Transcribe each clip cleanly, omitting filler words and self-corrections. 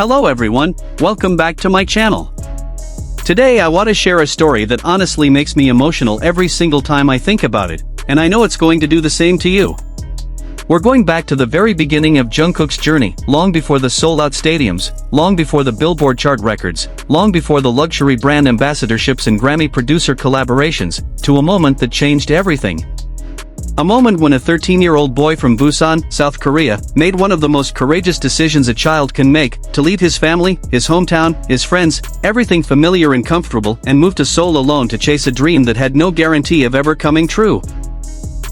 Hello everyone, welcome back to my channel. Today I want to share a story that honestly makes me emotional every single time I think about it, and I know it's going to do the same to you. We're going back to the very beginning of Jungkook's journey, long before the sold-out stadiums, long before the Billboard chart records, long before the luxury brand ambassadorships and Grammy producer collaborations, to a moment that changed everything. A moment when a 13-year-old boy from Busan, South Korea, made one of the most courageous decisions a child can make, to leave his family, his hometown, his friends, everything familiar and comfortable, and move to Seoul alone to chase a dream that had no guarantee of ever coming true.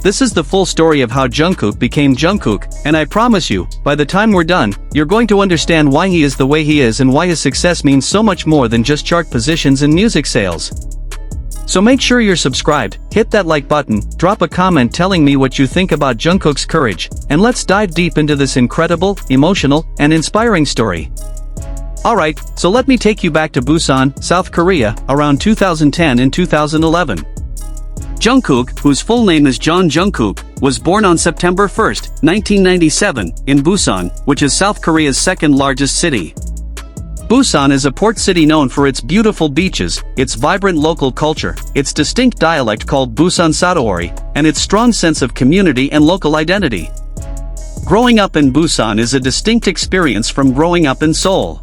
This is the full story of how Jungkook became Jungkook, and I promise you, by the time we're done, you're going to understand why he is the way he is and why his success means so much more than just chart positions and music sales. So make sure you're subscribed, hit that like button, drop a comment telling me what you think about Jungkook's courage, and let's dive deep into this incredible, emotional, and inspiring story. Alright, so let me take you back to Busan, South Korea, around 2010 and 2011. Jungkook, whose full name is John Jungkook, was born on September 1, 1997, in Busan, which is South Korea's second largest city. Busan is a port city known for its beautiful beaches, its vibrant local culture, its distinct dialect called Busan Sadaori, and its strong sense of community and local identity. Growing up in Busan is a distinct experience from growing up in Seoul.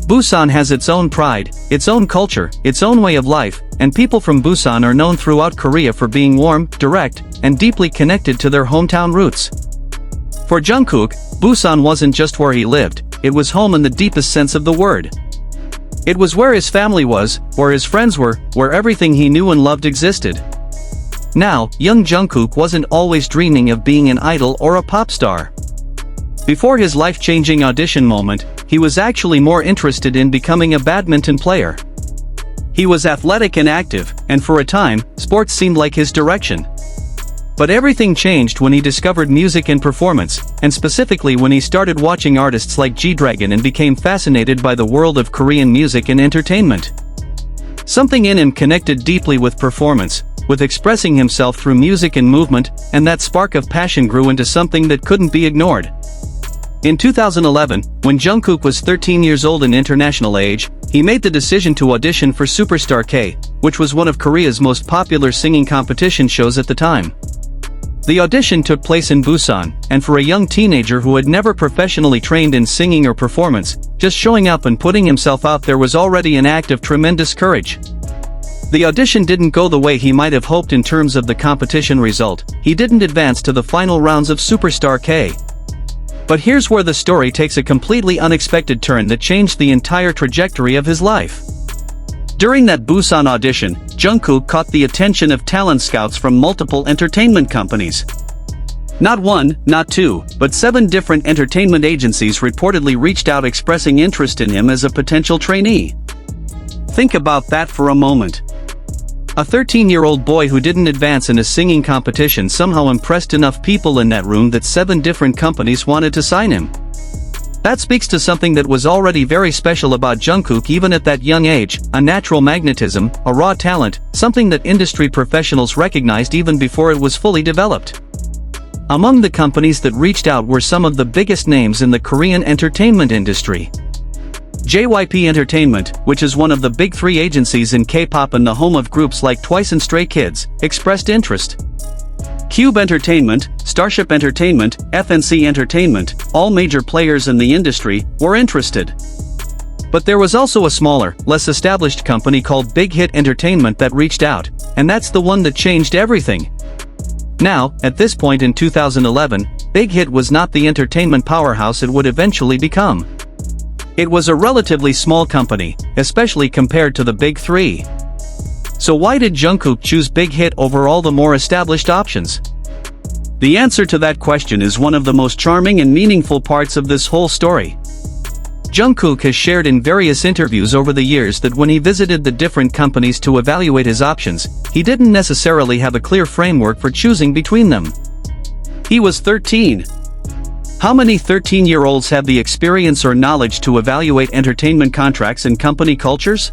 Busan has its own pride, its own culture, its own way of life, and people from Busan are known throughout Korea for being warm, direct, and deeply connected to their hometown roots. For Jungkook, Busan wasn't just where he lived, it was home in the deepest sense of the word. It was where his family was, where his friends were, where everything he knew and loved existed. Now, young Jungkook wasn't always dreaming of being an idol or a pop star. Before his life-changing audition moment, he was actually more interested in becoming a badminton player. He was athletic and active, and for a time, sports seemed like his direction. But everything changed when he discovered music and performance, and specifically when he started watching artists like G-Dragon and became fascinated by the world of Korean music and entertainment. Something in him connected deeply with performance, with expressing himself through music and movement, and that spark of passion grew into something that couldn't be ignored. In 2011, when Jungkook was 13 years old in international age, he made the decision to audition for Superstar K, which was one of Korea's most popular singing competition shows at the time. The audition took place in Busan, and for a young teenager who had never professionally trained in singing or performance, just showing up and putting himself out there was already an act of tremendous courage. The audition didn't go the way he might have hoped in terms of the competition result. He didn't advance to the final rounds of Superstar K. But here's where the story takes a completely unexpected turn that changed the entire trajectory of his life. During that Busan audition, Jungkook caught the attention of talent scouts from multiple entertainment companies. Not one, not two, but 7 different entertainment agencies reportedly reached out expressing interest in him as a potential trainee. Think about that for a moment. A 13-year-old boy who didn't advance in a singing competition somehow impressed enough people in that room that 7 different companies wanted to sign him. That speaks to something that was already very special about Jungkook even at that young age, a natural magnetism, a raw talent, something that industry professionals recognized even before it was fully developed. Among the companies that reached out were some of the biggest names in the Korean entertainment industry. JYP Entertainment, which is one of the big 3 agencies in K-pop and the home of groups like Twice and Stray Kids, expressed interest. Cube Entertainment, Starship Entertainment, FNC Entertainment, all major players in the industry, were interested. But there was also a smaller, less established company called Big Hit Entertainment that reached out, and that's the one that changed everything. Now, at this point in 2011, Big Hit was not the entertainment powerhouse it would eventually become. It was a relatively small company, especially compared to the Big 3. So why did Jungkook choose Big Hit over all the more established options? The answer to that question is one of the most charming and meaningful parts of this whole story. Jungkook has shared in various interviews over the years that when he visited the different companies to evaluate his options, he didn't necessarily have a clear framework for choosing between them. He was 13. How many 13-year-olds have the experience or knowledge to evaluate entertainment contracts and company cultures?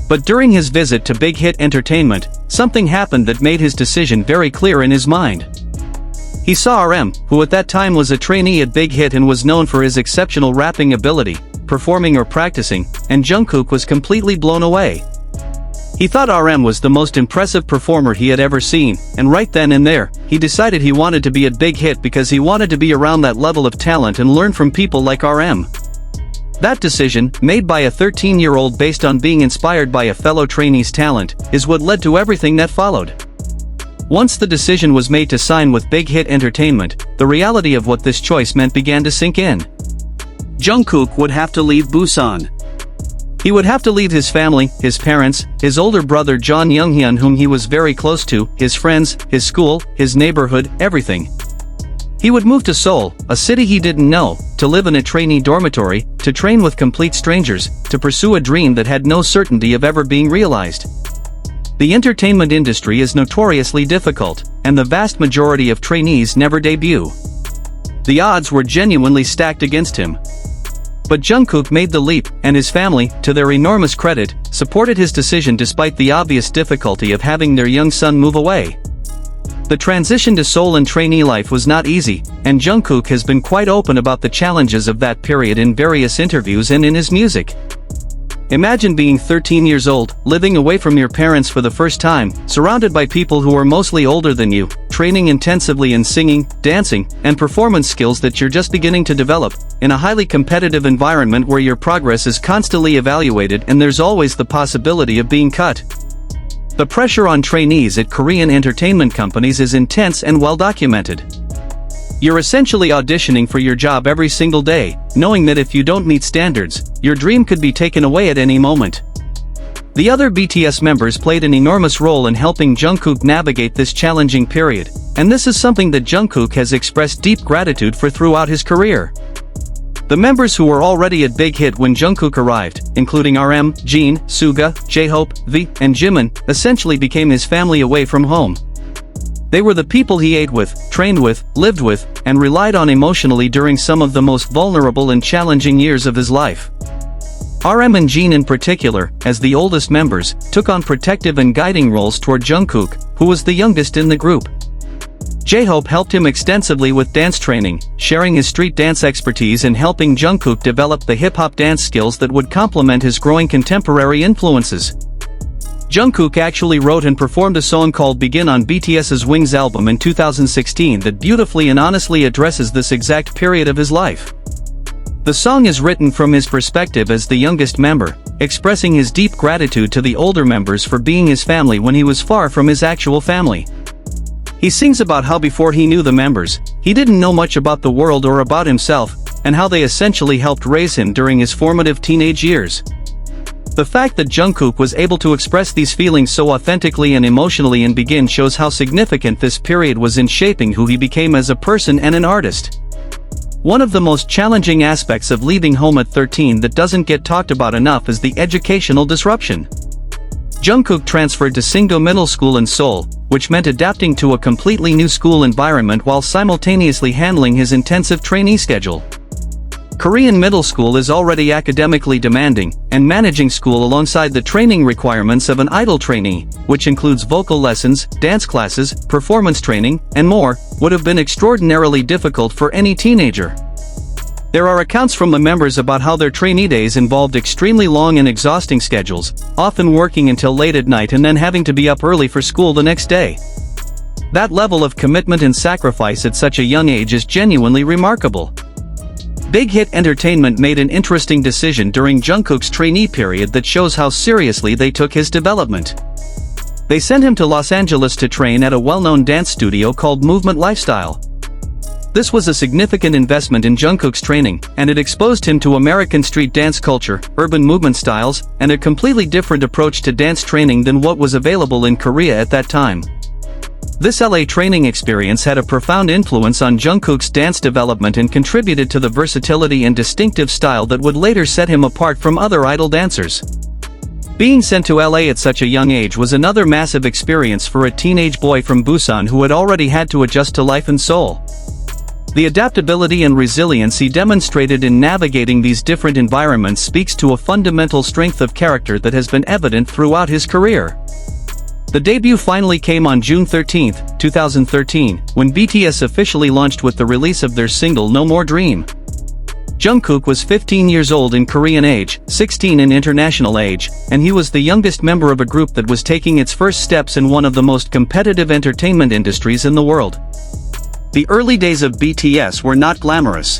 But during his visit to Big Hit Entertainment, something happened that made his decision very clear in his mind. He saw RM, who at that time was a trainee at Big Hit and was known for his exceptional rapping ability, performing or practicing, and Jungkook was completely blown away. He thought RM was the most impressive performer he had ever seen, and right then and there, he decided he wanted to be a big hit because he wanted to be around that level of talent and learn from people like RM. That decision, made by a 13-year-old based on being inspired by a fellow trainee's talent, is what led to everything that followed. Once the decision was made to sign with Big Hit Entertainment, the reality of what this choice meant began to sink in. Jungkook would have to leave Busan. He would have to leave his family, his parents, his older brother John Younghyun whom he was very close to, his friends, his school, his neighborhood, everything. He would move to Seoul, a city he didn't know, to live in a trainee dormitory, to train with complete strangers, to pursue a dream that had no certainty of ever being realized. The entertainment industry is notoriously difficult, and the vast majority of trainees never debut. The odds were genuinely stacked against him. But Jungkook made the leap, and his family, to their enormous credit, supported his decision despite the obvious difficulty of having their young son move away. The transition to Seoul and trainee life was not easy, and Jungkook has been quite open about the challenges of that period in various interviews and in his music. Imagine being 13 years old, living away from your parents for the first time, surrounded by people who are mostly older than you, training intensively in singing, dancing, and performance skills that you're just beginning to develop, in a highly competitive environment where your progress is constantly evaluated and there's always the possibility of being cut. The pressure on trainees at Korean entertainment companies is intense and well documented. You're essentially auditioning for your job every single day, knowing that if you don't meet standards, your dream could be taken away at any moment. The other BTS members played an enormous role in helping Jungkook navigate this challenging period, and this is something that Jungkook has expressed deep gratitude for throughout his career. The members who were already at Big Hit when Jungkook arrived, including RM, Jin, Suga, J-Hope, V, and Jimin, essentially became his family away from home. They were the people he ate with, trained with, lived with, and relied on emotionally during some of the most vulnerable and challenging years of his life. RM and Jin in particular, as the oldest members, took on protective and guiding roles toward Jungkook, who was the youngest in the group. J-Hope helped him extensively with dance training, sharing his street dance expertise and helping Jungkook develop the hip-hop dance skills that would complement his growing contemporary influences. Jungkook actually wrote and performed a song called Begin on BTS's Wings album in 2016 that beautifully and honestly addresses this exact period of his life. The song is written from his perspective as the youngest member, expressing his deep gratitude to the older members for being his family when he was far from his actual family. He sings about how before he knew the members, he didn't know much about the world or about himself, and how they essentially helped raise him during his formative teenage years. The fact that Jungkook was able to express these feelings so authentically and emotionally in Begin shows how significant this period was in shaping who he became as a person and an artist. One of the most challenging aspects of leaving home at 13 that doesn't get talked about enough is the educational disruption. Jungkook transferred to Singdo Middle School in Seoul, which meant adapting to a completely new school environment while simultaneously handling his intensive trainee schedule. Korean middle school is already academically demanding, and managing school alongside the training requirements of an idol trainee, which includes vocal lessons, dance classes, performance training, and more, would have been extraordinarily difficult for any teenager. There are accounts from the members about how their trainee days involved extremely long and exhausting schedules, often working until late at night and then having to be up early for school the next day. That level of commitment and sacrifice at such a young age is genuinely remarkable. Big Hit Entertainment made an interesting decision during Jungkook's trainee period that shows how seriously they took his development. They sent him to Los Angeles to train at a well-known dance studio called Movement Lifestyle. This was a significant investment in Jungkook's training, and it exposed him to American street dance culture, urban movement styles, and a completely different approach to dance training than what was available in Korea at that time. This LA training experience had a profound influence on Jungkook's dance development and contributed to the versatility and distinctive style that would later set him apart from other idol dancers. Being sent to LA at such a young age was another massive experience for a teenage boy from Busan who had already had to adjust to life in Seoul. The adaptability and resilience he demonstrated in navigating these different environments speaks to a fundamental strength of character that has been evident throughout his career. The debut finally came on June 13, 2013, when BTS officially launched with the release of their single No More Dream. JUNGKOOK was 15 years old in Korean age, 16 in international age, and he was the youngest member of a group that was taking its first steps in one of the most competitive entertainment industries in the world. The early days of BTS were not glamorous.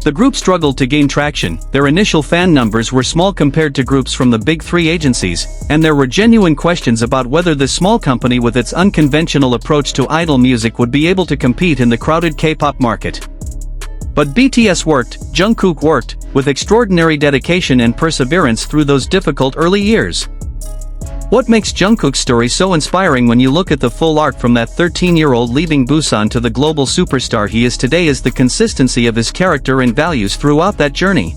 The group struggled to gain traction, their initial fan numbers were small compared to groups from the big three agencies, and there were genuine questions about whether this small company with its unconventional approach to idol music would be able to compete in the crowded K-pop market. But BTS worked, JUNGKOOK worked, with extraordinary dedication and perseverance through those difficult early years. What makes JUNGKOOK's story so inspiring when you look at the full arc from that 13-year-old leaving Busan to the global superstar he is today is the consistency of his character and values throughout that journey.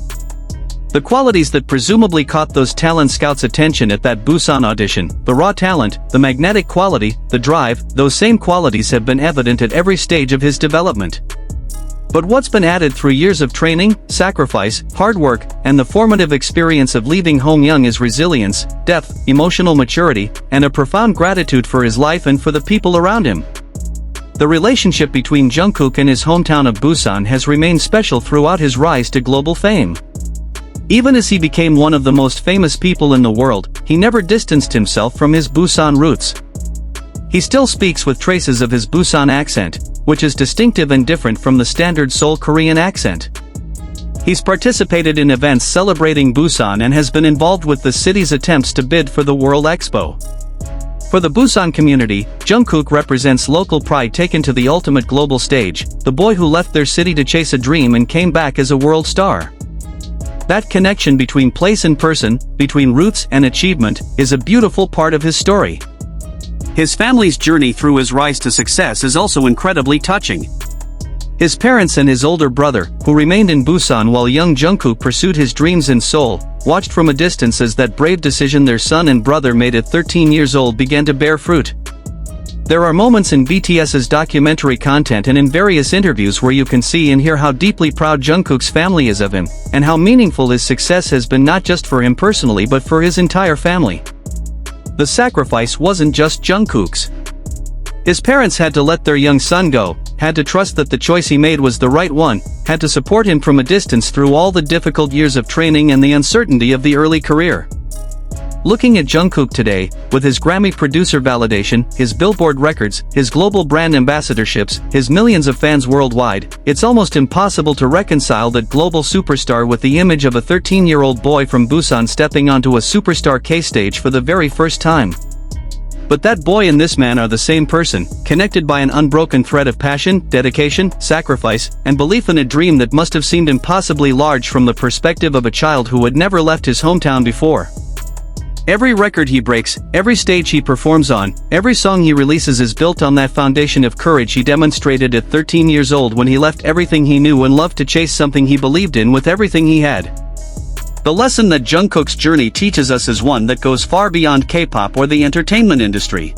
The qualities that presumably caught those talent scouts' attention at that Busan audition, the raw talent, the magnetic quality, the drive, those same qualities have been evident at every stage of his development. But what's been added through years of training, sacrifice, hard work, and the formative experience of leaving home young is resilience, depth, emotional maturity, and a profound gratitude for his life and for the people around him. The relationship between JUNGKOOK and his hometown of Busan has remained special throughout his rise to global fame. Even as he became one of the most famous people in the world, he never distanced himself from his Busan roots. He still speaks with traces of his Busan accent, which is distinctive and different from the standard Seoul Korean accent. He's participated in events celebrating Busan and has been involved with the city's attempts to bid for the World Expo. For the Busan community, JUNGKOOK represents local pride taken to the ultimate global stage, the boy who left their city to chase a dream and came back as a world star. That connection between place and person, between roots and achievement, is a beautiful part of his story. His family's journey through his rise to success is also incredibly touching. His parents and his older brother, who remained in Busan while young JUNGKOOK pursued his dreams in Seoul, watched from a distance as that brave decision their son and brother made at 13 years old began to bear fruit. There are moments in BTS's documentary content and in various interviews where you can see and hear how deeply proud JUNGKOOK's family is of him, and how meaningful his success has been not just for him personally but for his entire family. The sacrifice wasn't just JUNGKOOK's. His parents had to let their young son go, had to trust that the choice he made was the right one, had to support him from a distance through all the difficult years of training and the uncertainty of the early career. Looking at JUNGKOOK today, with his Grammy producer validation, his Billboard records, his global brand ambassadorships, his millions of fans worldwide, it's almost impossible to reconcile that global superstar with the image of a 13-year-old boy from Busan stepping onto a superstar K-stage for the very first time. But that boy and this man are the same person, connected by an unbroken thread of passion, dedication, sacrifice, and belief in a dream that must have seemed impossibly large from the perspective of a child who had never left his hometown before. Every record he breaks, every stage he performs on, every song he releases is built on that foundation of courage he demonstrated at 13 years old when he left everything he knew and loved to chase something he believed in with everything he had. The lesson that JUNGKOOK's journey teaches us is one that goes far beyond K-pop or the entertainment industry.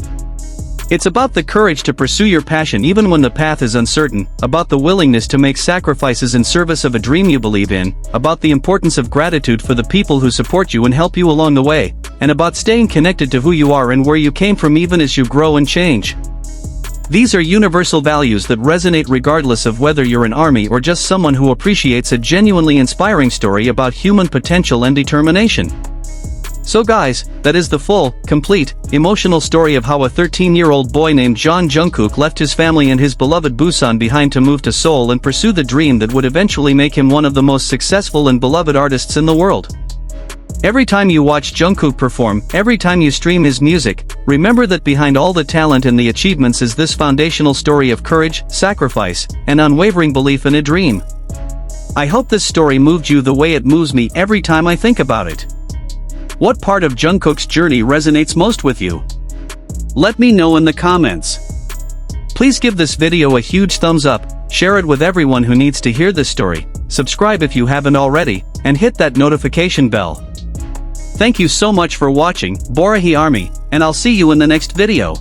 It's about the courage to pursue your passion even when the path is uncertain, about the willingness to make sacrifices in service of a dream you believe in, about the importance of gratitude for the people who support you and help you along the way, and about staying connected to who you are and where you came from even as you grow and change. These are universal values that resonate regardless of whether you're an ARMY or just someone who appreciates a genuinely inspiring story about human potential and determination. So guys, that is the full, complete, emotional story of how a 13-year-old boy named JUNKOOK left his family and his beloved Busan behind to move to Seoul and pursue the dream that would eventually make him one of the most successful and beloved artists in the world. Every time you watch JUNKOOK perform, every time you stream his music, remember that behind all the talent and the achievements is this foundational story of courage, sacrifice, and unwavering belief in a dream. I hope this story moved you the way it moves me every time I think about it. What part of JUNKOOK's journey resonates most with you? Let me know in the comments. Please give this video a huge thumbs up, share it with everyone who needs to hear this story, subscribe if you haven't already, and hit that notification bell. Thank you so much for watching, Borahi Army, and I'll see you in the next video.